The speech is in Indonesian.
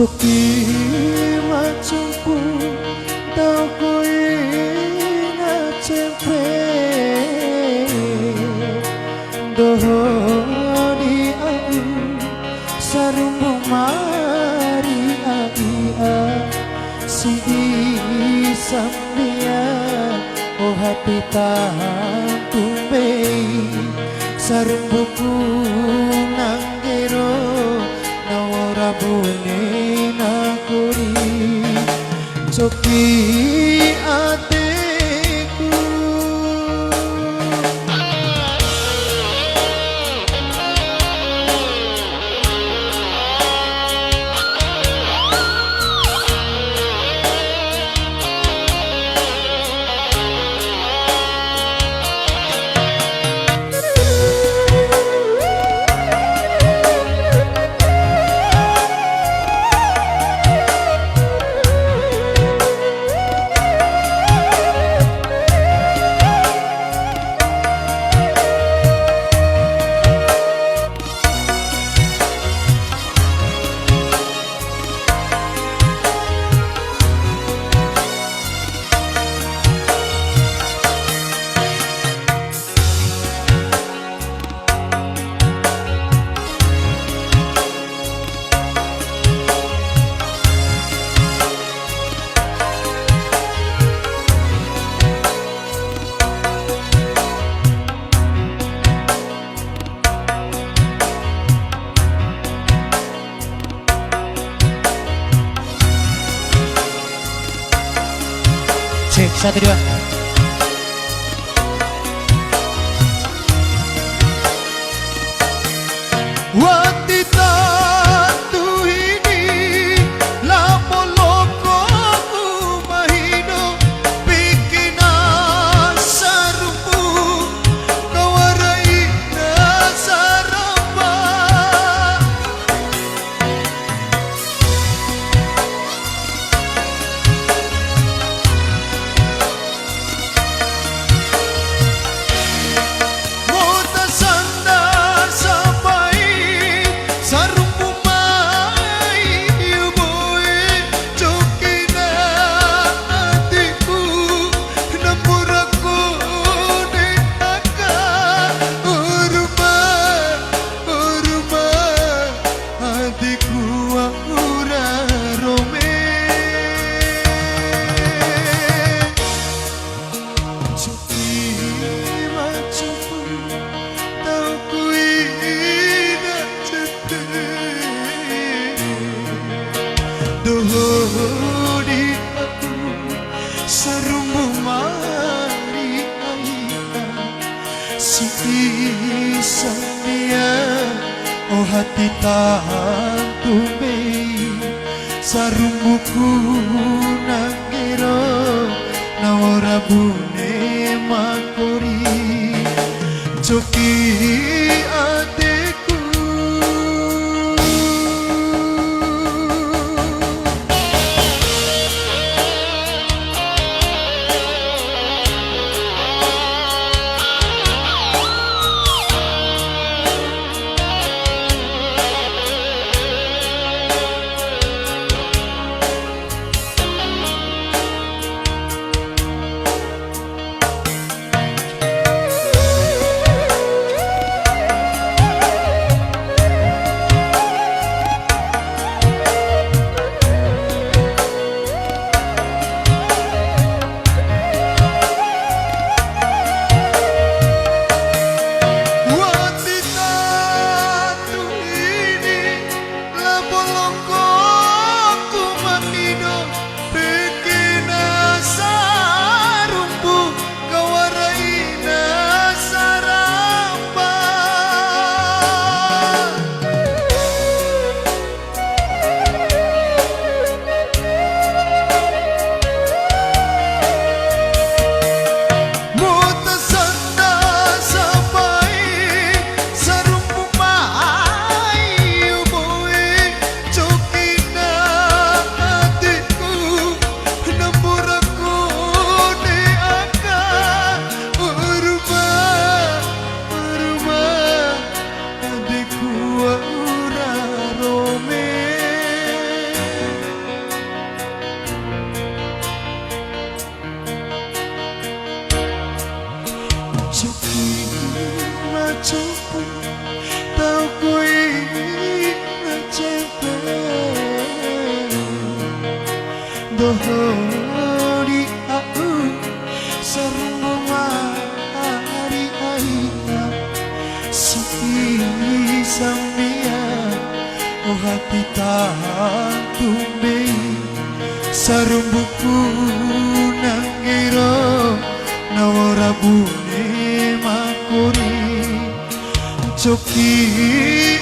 Joki macamku tau koe na cempe dohoni aku sarumbu mari aia si samdia oh hati tumbe sarumbuku nanggero nawara bune nakuri Joki adekku Cek 1 2 Watita tu ini lapo loko ku mahino pikina sarumbu kawarai na saramba dohoni aku sarumbu mari aia si samdia oh hati tumbe sarumbuku nanggero nawara bune makuri Joki adekku di aku sarung mari aina si samia oh hati tak tumbe sarung buku nangiro nawara bune makuri coki